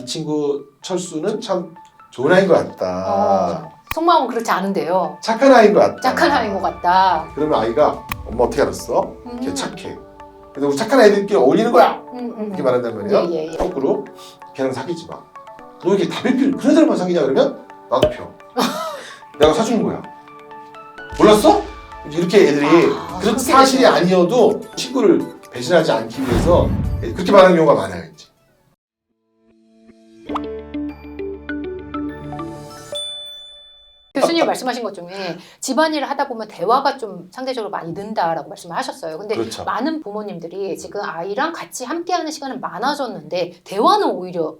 친구 철수는 참 좋은 아이인 것 같다. 속마음은 그렇지 않은데요. 착한 아이인 것 같다. 착한 아이인 것 같다. 그러면 아이가 엄마 어떻게 알았어? 걔 착해. 근데 우리 착한 아이들끼리 어울리는 거야. 이렇게 말한단 말이야. 예. 거꾸로 걔랑 사귀지 마. 너 이렇게 답이 필요 그런 사람만 사귀냐 그러면 나도 펴. 내가 사주는 거야. 몰랐어? 이렇게 애들이 그런 사실이 아니어도 친구를 배신하지 않기 위해서 그렇게 말하는 경우가 많아요. 이제. 교수님 말씀하신 것 중에 집안일을 하다 보면 대화가 좀 상대적으로 많이 는다라고 말씀을 하셨어요. 근데 그렇죠. 많은 부모님들이 지금 아이랑 같이 함께하는 시간은 많아졌는데 대화는 오히려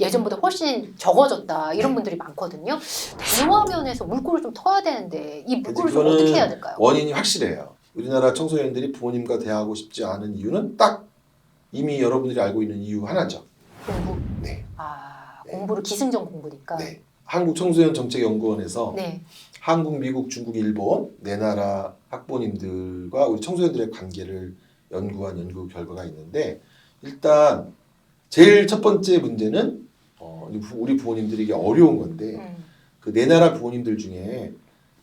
예전보다 훨씬 적어졌다 이런 분들이 많거든요. 대화 면에서 물꼬를 좀 터야 되는데 이 물꼬를 좀 어떻게 해야 될까요? 원인이 확실해요. 우리나라 청소년들이 부모님과 대화하고 싶지 않은 이유는 딱 이미 여러분들이 알고 있는 이유 하나죠. 공부. 네. 네. 공부를 기승전 공부니까. 네. 한국청소년정책연구원에서 네. 한국, 미국, 중국, 일본 네 나라 학부모님들과 우리 청소년들의 관계를 연구한 연구 결과가 있는데 일단 제일 첫 번째 문제는 우리 부모님들이 이게 어려운 건데 그 네 나라 부모님들 중에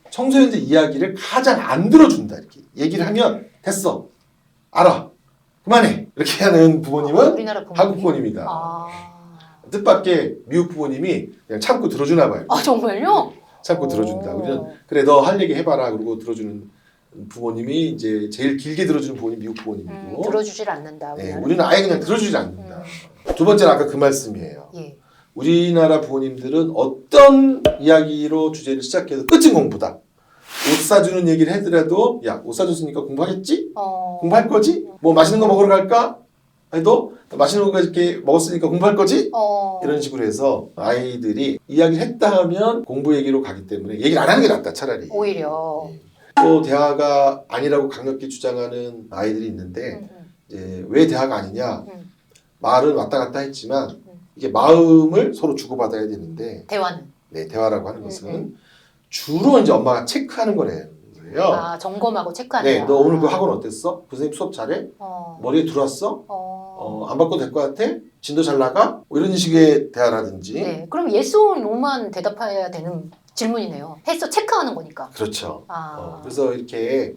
청소년들 이야기를 가장 안 들어준다 이렇게 얘기를 하면 됐어 알아 그만해 이렇게 하는 부모님은 우리나라 부모님? 한국 부모님이다. 뜻밖의 미국 부모님이 그냥 참고 들어주나 봐요. 정말요? 참고 들어준다. 우리는 그래 너 할 얘기 해봐라 그러고 들어주는 부모님이 이제 제일 길게 들어주는 부모님 미국 부모님이고 들어주질 않는다. 네, 우리는 아예 그냥 들어주질 않는다. 두 번째는 아까 그 말씀이에요. 예. 우리나라 부모님들은 어떤 이야기로 주제를 시작해도 끝은 공부다. 옷 사주는 얘기를 하더라도 야, 옷 사줬으니까 공부하겠지? 공부할 거지? 뭐 맛있는 거 먹으러 갈까? 해도 맛있는 거 이렇게 먹었으니까 공부할 거지? 이런 식으로 해서 아이들이 이야기를 했다 하면 공부 얘기로 가기 때문에 얘기를 안 하는 게 낫다 차라리. 오히려. 또 대화가 아니라고 강력히 주장하는 아이들이 있는데 이제 왜 대화가 아니냐? 말은 왔다 갔다 했지만 이게 마음을 서로 주고받아야 되는데 대화는? 네, 대화라고 하는 것은 주로 이제 엄마가 체크하는 거래요. 점검하고 체크하는 네, 너 오늘 그 학원 어땠어? 그 선생님 수업 잘해? 머리에 들어왔어? 안 바꿔도 될 것 같아? 진도 잘 나가? 뭐 이런 식의 대화라든지. 네, 그럼 yes or no만 대답해야 되는 질문이네요. 했어 체크하는 거니까. 그렇죠. 그래서 이렇게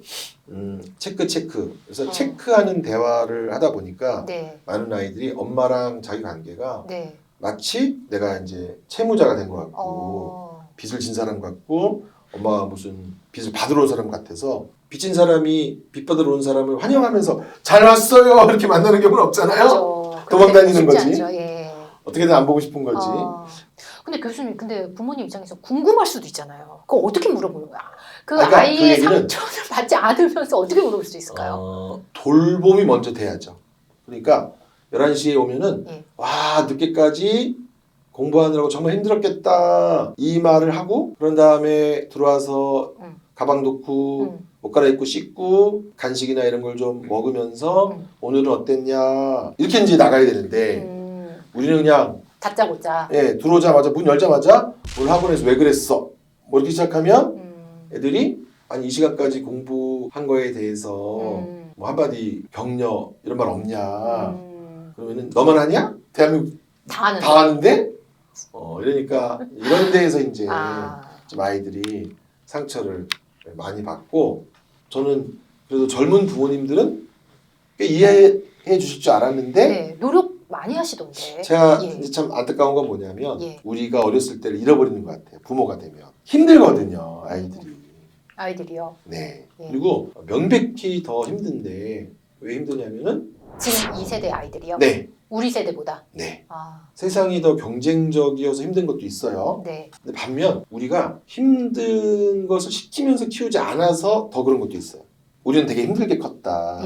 체크. 그래서 체크하는 대화를 하다 보니까 네. 많은 아이들이 엄마랑 자기 관계가 네. 마치 내가 이제 채무자가 된 것 같고 빚을 진 사람 같고 엄마가 무슨 빚을 받으러 온 사람 같아서 빚진 사람이 빚 받으러 온 사람을 환영하면서 잘 왔어요 이렇게 만나는 경우는 없잖아요. 도망다니는 거지. 예. 어떻게든 안 보고 싶은 거지. 근데 교수님, 근데 부모님 입장에서 궁금할 수도 있잖아요. 그거 어떻게 물어보는 거야? 그러니까 아이의 그 얘기는, 상처를 받지 않으면서 어떻게 물어볼 수 있을까요? 돌봄이 먼저 돼야죠. 그러니까 11시에 오면은 와 늦게까지 공부하느라고 정말 힘들었겠다 이 말을 하고 그런 다음에 들어와서 가방 놓고 옷 갈아입고 씻고 간식이나 이런 걸 좀 먹으면서 오늘은 어땠냐 이렇게 이제 나가야 되는데 우리는 그냥 다짜고짜 들어오자마자 문 열자마자 오늘 학원에서 왜 그랬어 뭐 이렇게 시작하면 애들이 아니 이 시간까지 공부한 거에 대해서 뭐 한마디 격려 이런 말 없냐 그러면은 너만 하냐? 대한민국 다 하는데? 이러니까 이런 데에서 이제 좀 아이들이 상처를 많이 받고 저는 그래도 젊은 부모님들은 꽤 이해해 주실 줄 알았는데 노력 많이 하시던데 제가 이제 참 안타까운 건 뭐냐면 우리가 어렸을 때를 잃어버리는 것 같아요. 부모가 되면 힘들거든요. 아이들이요. 네. 그리고 명백히 더 힘든데 왜 힘드냐면은 지금 이 세대 아이들이요? 네. 우리 세대보다? 네. 세상이 더 경쟁적이어서 힘든 것도 있어요. 네. 근데 반면 우리가 힘든 것을 시키면서 키우지 않아서 더 그런 것도 있어요. 우리는 되게 힘들게 컸다.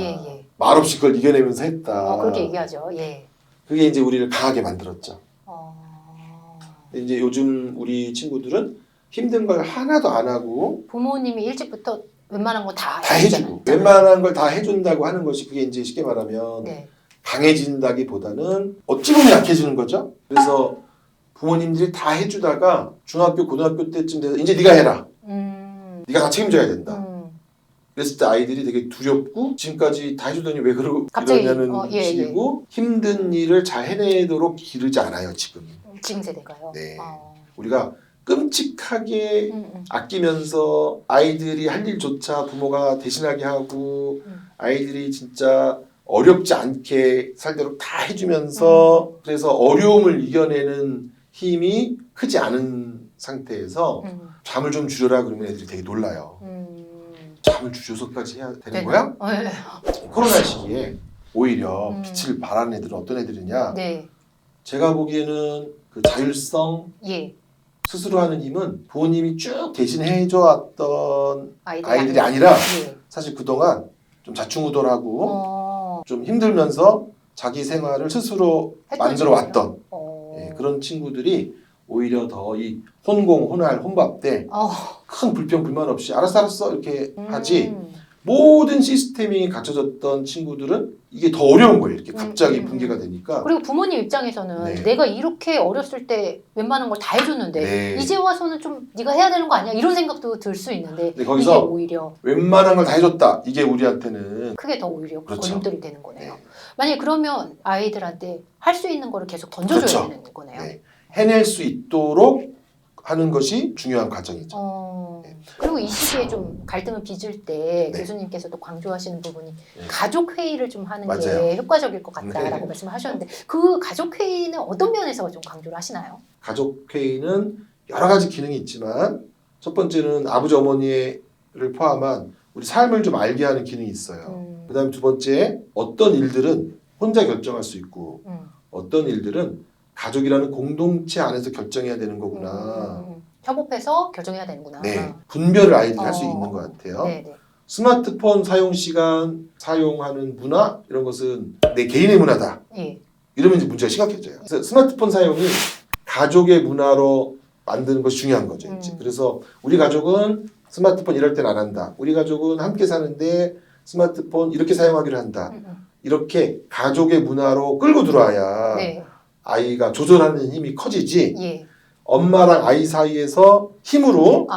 말없이 그걸 이겨내면서 했다. 그렇게 얘기하죠. 그게 이제 우리를 강하게 만들었죠. 근데 이제 요즘 우리 친구들은 힘든 걸 하나도 안 하고 부모님이 일찍부터 웬만한 거 다 해주고 웬만한 걸 다 해준다고 하는 것이 그게 이제 쉽게 말하면 강해진다기보다는 어찌 보면 약해지는 거죠. 그래서 부모님들이 다 해주다가 중학교 고등학교 때쯤 돼서 이제 네가 해라. 네가 다 책임져야 된다. 그랬을 때 아이들이 되게 두렵고 지금까지 다 해주더니 왜 갑자기, 이러냐는 예, 식이고 힘든 일을 잘 해내도록 기르지 않아요 지금. 지금 세대가요. 네. 우리가 끔찍하게 음. 아끼면서 아이들이 할 일조차 부모가 대신하게 하고 아이들이 진짜 어렵지 않게 살도록 다 해주면서 그래서 어려움을 이겨내는 힘이 크지 않은 상태에서 잠을 좀 줄여라 그러면 애들이 되게 놀라요. 잠을 줄여서까지 해야 되는 거야? 네. 코로나 시기에 오히려 빛을 발하는 애들은 어떤 애들이냐? 네. 제가 보기에는 그 자율성 예. 스스로 하는 힘은 부모님이 쭉 대신해줘 왔던 아이들이 아니라. 아니라 예. 사실 그동안 좀 자충우돌하고 좀 힘들면서 자기 생활을 스스로 만들어 왔던 그런 친구들이 오히려 더 이 혼공, 혼활, 혼밥 때 큰 불평 불만 없이 알았어 이렇게 하지 모든 시스템이 갖춰졌던 친구들은 이게 더 어려운 거예요. 이렇게 갑자기 붕괴가 되니까. 그리고 부모님 입장에서는 네. 내가 이렇게 어렸을 때 웬만한 걸 다 해줬는데 네. 이제 와서는 좀 네가 해야 되는 거 아니야? 이런 생각도 들 수 있는데 근데 거기서 이게 오히려 웬만한 걸 다 해줬다. 이게 우리한테는 크게 더 오히려 그렇죠. 걸림돌이 되는 거네요. 네. 만약에 그러면 아이들한테 할 수 있는 거를 계속 던져줘야 그렇죠. 되는 거네요. 네. 해낼 수 있도록 하는 것이 중요한 과정이죠. 네. 그리고 이 시기에 좀 갈등을 빚을 때 네. 교수님께서도 강조하시는 부분이 네. 가족 회의를 좀 하는 맞아요. 게 효과적일 것 같다라고 네. 말씀을 하셨는데 그 가족 회의는 어떤 면에서 좀 강조를 하시나요? 가족 회의는 여러 가지 기능이 있지만 첫 번째는 아버지 어머니를 포함한 우리 삶을 좀 알게 하는 기능이 있어요. 그다음에 두 번째 어떤 일들은 혼자 결정할 수 있고 어떤 일들은 가족이라는 공동체 안에서 결정해야 되는 거구나. 협업해서 결정해야 되는구나. 네, 분별을 아이들이 할 수 있는 것 같아요. 네네. 스마트폰 사용 시간, 사용하는 문화 이런 것은 내 개인의 문화다. 예. 이러면 이제 문제가 심각해져요. 그래서 스마트폰 사용이 가족의 문화로 만드는 것이 중요한 거죠. 이제. 그래서 우리 가족은 스마트폰 이럴 땐 안 한다. 우리 가족은 함께 사는데 스마트폰 이렇게 사용하기로 한다. 이렇게 가족의 문화로 끌고 들어와야 네. 아이가 조절하는 힘이 커지지. 예. 엄마랑 아이 사이에서 힘으로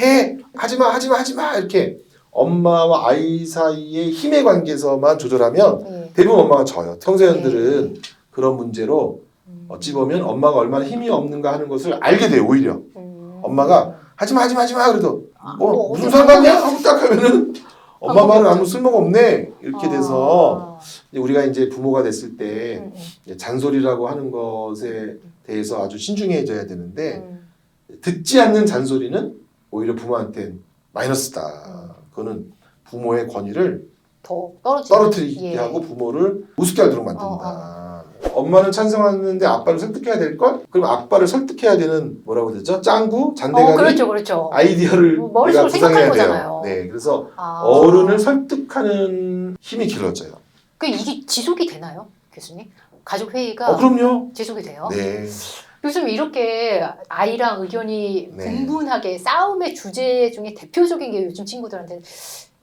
해 하지마 이렇게 엄마와 아이 사이의 힘의 관계에서만 조절하면 대부분 엄마가 져요. 청소년들은 그런 문제로 어찌 보면 엄마가 얼마나 힘이 없는가 하는 것을 알게 돼요. 오히려 엄마가 하지마 그래도 뭐 무슨 상관이야 하고 딱 하면은 엄마 말은 아무 쓸모가 없네 이렇게 돼서 우리가 이제 부모가 됐을 때 잔소리라고 하는 것에 대해서 아주 신중해져야 되는데 듣지 않는 잔소리는 오히려 부모한테는 마이너스다. 그거는 부모의 권위를 더 떨어뜨리게 하고 부모를 우습게 하도록 만든다. 엄마는 찬성하는데 아빠를 설득해야 될 걸? 그럼 아빠를 설득해야 되는 뭐라고 되죠? 짱구, 잔대가리, 그렇죠. 아이디어를 머릿속으로 구상해야 생각하는 돼요. 거잖아요. 네, 그래서 어른을 설득하는 힘이 길어져요. 그 이게 지속이 되나요, 교수님? 가족 회의가 그럼요. 지속이 돼요? 네. 요즘 이렇게 아이랑 의견이 분분하게 싸움의 주제 중에 대표적인 게 요즘 친구들한테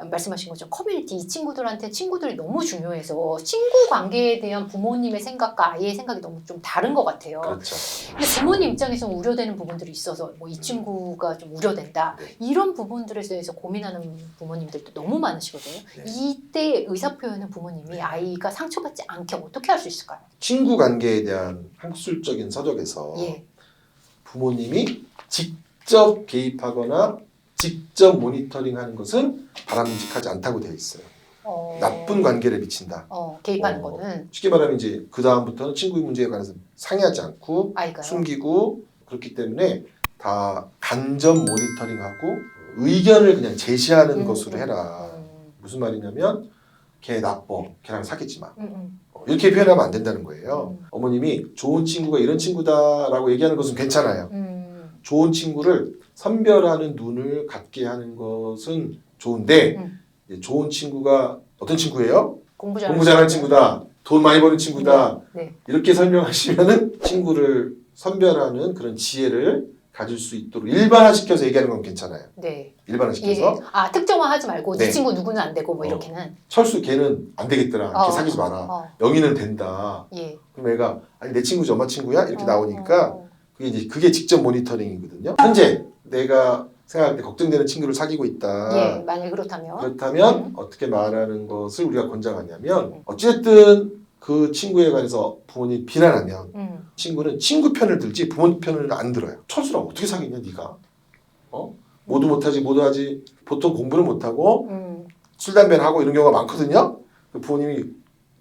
말씀하신 것처럼 커뮤니티 이 친구들한테 친구들이 너무 중요해서 친구 관계에 대한 부모님의 생각과 아이의 생각이 너무 좀 다른 것 같아요. 그렇죠. 근데 부모님 입장에서는 우려되는 부분들이 있어서 뭐 이 친구가 좀 우려된다 이런 부분들에 대해서 고민하는 부모님들도 너무 많으시거든요. 이때 의사표현은 부모님이 아이가 상처받지 않게 어떻게 할 수 있을까요? 친구 관계에 대한 학술적인 서적에서 부모님이 직접 개입하거나 직접 모니터링하는 것은 바람직하지 않다고 되어 있어요. 나쁜 관계를 미친다. 개입하는 거는 쉽게 말하면 이제 그 다음부터는 친구 문제에 관해서 상의하지 않고 아이가요? 숨기고 그렇기 때문에 다 간접 모니터링하고 의견을 그냥 제시하는 것으로 해라. 무슨 말이냐면 걔 나빠, 걔랑 사귀지 마. 이렇게 표현하면 안 된다는 거예요. 어머님이 좋은 친구가 이런 친구다라고 얘기하는 것은 괜찮아요. 좋은 친구를 선별하는 눈을 갖게 하는 것은 좋은데 좋은 친구가 어떤 친구예요? 공부 잘하는 친구다. 돈 많이 버는 친구다. 이렇게 설명하시면은 친구를 선별하는 그런 지혜를 가질 수 있도록 일반화시켜서 얘기하는 건 괜찮아요. 일반화시켜서. 특정화하지 말고 이 친구 누구는 안 되고 뭐 이렇게는. 철수 걔는 안 되겠더라. 걔 사귀지 마라. 영희는 된다. 그럼 애가 아니 내 친구지 엄마 친구야? 이렇게 나오니까 그게 직접 모니터링이거든요. 현재 내가 생각할 때 걱정되는 친구를 사귀고 있다. 예, 만약에 그렇다면. 그렇다면 어떻게 말하는 것을 우리가 권장하냐면 어쨌든 그 친구에 관해서 부모님이 비난하면 친구는 친구 편을 들지 부모 편을 안 들어요. 철수랑 어떻게 사귀냐 네가. 모두 못하지 모두하지 보통 공부를 못하고 술 담배를 하고 이런 경우가 많거든요. 부모님이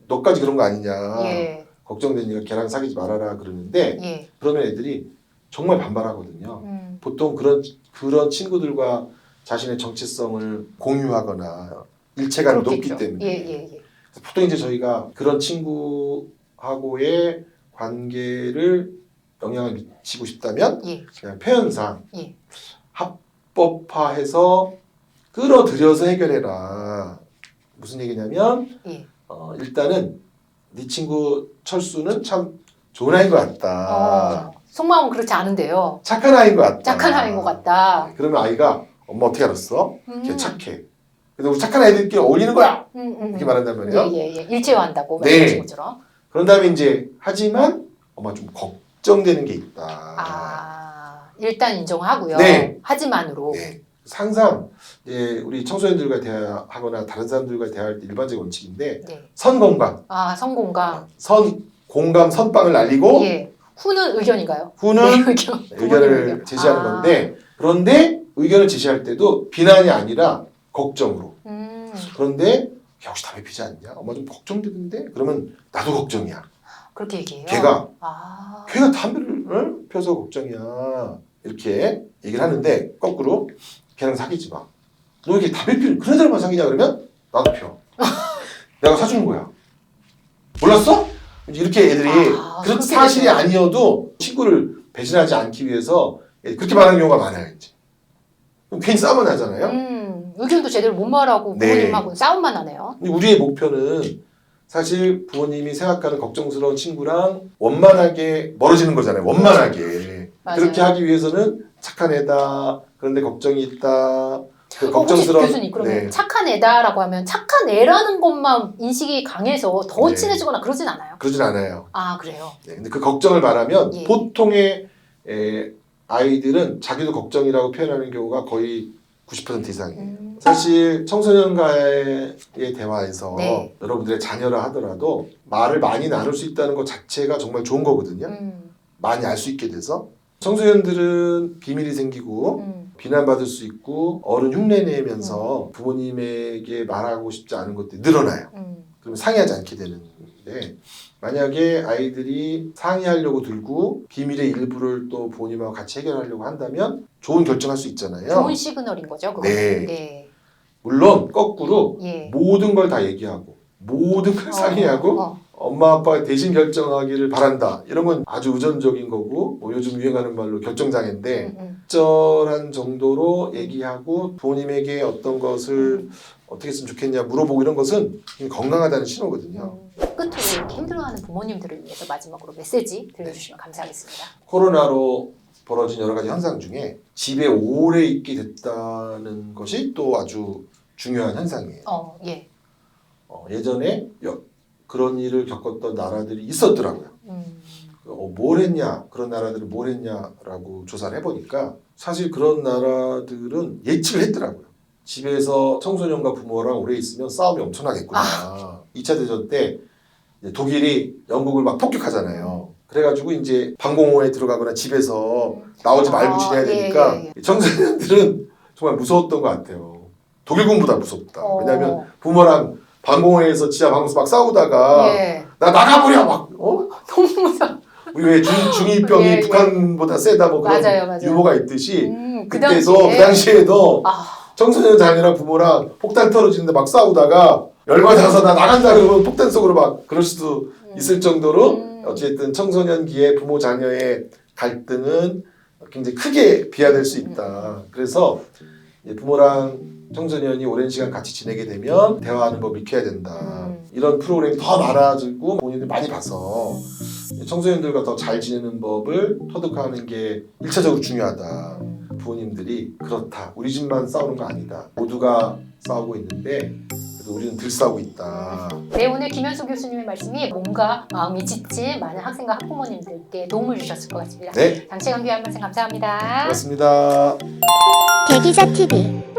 너까지 그런 거 아니냐. 예. 걱정되니까 걔랑 사귀지 말아라 그러는데 예. 그러면 애들이 정말 반발하거든요. 보통 그런 친구들과 자신의 정체성을 공유하거나 일체감이 높기 그렇겠죠. 때문에 예. 보통 이제 저희가 그런 친구하고의 관계를 영향을 미치고 싶다면 예. 그냥 표현상 예. 합법화해서 끌어들여서 해결해라. 무슨 얘기냐면 예. 일단은 네 친구 철수는 참 좋은 아이인 것 같다. 속마음은 그렇지 않은데요. 착한 아이인 것 같다. 착한 아이인 것 같다. 그러면 아이가 엄마 어떻게 알았어? 걔 착해. 근데 우리 착한 아이들끼리 어울리는 거야. 이렇게 말한단 말이에요. 예. 일체화한다고 네. 말하는 친구처럼. 그런 다음에 이제 하지만 엄마 좀 걱정되는 게 있다. 일단 인정하고요. 네. 하지만으로. 네. 항상 이제 우리 청소년들과 대화하거나 다른 사람들과 대화할 때 일반적인 원칙인데 네. 선공감. 선공감. 공감 선빵을 날리고 예. 후는 의견인가요? 후는 네, 의견. 의견을 제시하는 건데 그런데 의견을 제시할 때도 비난이 아니라 걱정으로. 그런데 걔 혹시 담배 피지 않냐? 엄마 좀 걱정되는데? 그러면 나도 걱정이야. 그렇게 얘기해요? 걔가 담배를 펴서 걱정이야. 이렇게 얘기를 하는데 거꾸로 걔랑 사귀지 마. 너 이렇게 담배 피는 그런 사람만 사귀냐 그러면 나도 펴. 내가 사주는 거야. 몰랐어? 이렇게 애들이 그런 사실이 되죠. 아니어도 친구를 배신하지 않기 위해서 그렇게 말하는 경우가 많아요. 이제. 그럼 괜히 싸움만 나잖아요. 의견도 제대로 못 말하고 부모님하고 싸움만 하네요. 근데 우리의 목표는 사실 부모님이 생각하는 걱정스러운 친구랑 원만하게 멀어지는 거잖아요. 원만하게. 맞아요. 그렇게 하기 위해서는 착한 애다. 그런데 걱정이 있다. 그 혹시 걱정스러운 교수님 그러면 착한 애다라고 하면 착한 애라는 것만 인식이 강해서 더 친해지거나 그러진 않아요? 그러진 않아요. 그래요? 네, 근데 그 걱정을 말하면 예. 보통의 아이들은 자기도 걱정이라고 표현하는 경우가 거의 90% 이상이에요. 사실 청소년과의 대화에서 네. 여러분들의 자녀라 하더라도 말을 많이 나눌 수 있다는 것 자체가 정말 좋은 거거든요. 많이 알 수 있게 돼서 청소년들은 비밀이 생기고 비난받을 수 있고 어른 흉내내면서 부모님에게 말하고 싶지 않은 것들이 늘어나요. 그러면 상의하지 않게 되는데 만약에 아이들이 상의하려고 들고 비밀의 일부를 또 부모님하고 같이 해결하려고 한다면 좋은 결정할 수 있잖아요. 좋은 시그널인 거죠. 그거는. 네. 물론 거꾸로 예. 모든 걸 다 얘기하고 모든 걸 상의하고 엄마 아빠가 대신 결정하기를 바란다. 이런 건 아주 의존적인 거고 요즘 유행하는 말로 결정장애인데 적절한 정도로 얘기하고 부모님에게 어떤 것을 어떻게 했으면 좋겠냐 물어보고 이런 것은 건강하다는 신호거든요. 끝으로 이렇게 힘들어하는 부모님들을 위해서 마지막으로 메시지 들려주시면 감사하겠습니다. 코로나로 벌어진 여러 가지 현상 중에 집에 오래 있게 됐다는 것이 또 아주 중요한 현상이에요. 예. 예전에 그런 일을 겪었던 나라들이 있었더라고요. 뭘 했냐, 그런 나라들은 뭘 했냐라고 조사를 해보니까 사실 그런 나라들은 예측을 했더라고요. 집에서 청소년과 부모랑 오래 있으면 싸움이 엄청나겠구나. 2차 대전 때 독일이 영국을 막 폭격하잖아요. 그래가지고 이제 방공호에 들어가거나 집에서 나오지 말고 지내야 되니까 청소년들은 정말 무서웠던 것 같아요. 독일군보다 무섭다. 왜냐하면 부모랑 방공호에서 지하 방공에서 막 싸우다가 나 나가버려 막 너무 무서워. 우리 왜 중2병이 북한보다 세다 뭐 그런 맞아요. 유머가 있듯이 그 당시에도 청소년 자녀랑 부모랑 폭탄 떨어지는데 막 싸우다가 열받아서 나 나간다 그러면 폭탄 속으로 막 그럴 수도 있을 정도로 어쨌든 청소년기에 부모 자녀의 갈등은 굉장히 크게 비화될 수 있다. 그래서 부모랑 청소년이 오랜 시간 같이 지내게 되면 대화하는 법을 익혀야 된다. 이런 프로그램이 더 많아지고 본인들이 많이 봐서 청소년들과 더 잘 지내는 법을 터득하는 게 1차적으로 중요하다. 부모님들이 그렇다. 우리 집만 싸우는 거 아니다. 모두가 싸우고 있는데 그래서 우리는 들싸고 있다. 네, 오늘 김현수 교수님의 말씀이 몸과 마음이 지친 많은 학생과 학부모님들께 도움을 주셨을 것 같습니다. 네, 장시간 귀한 말씀 감사합니다. 고맙습니다. 대기자 TV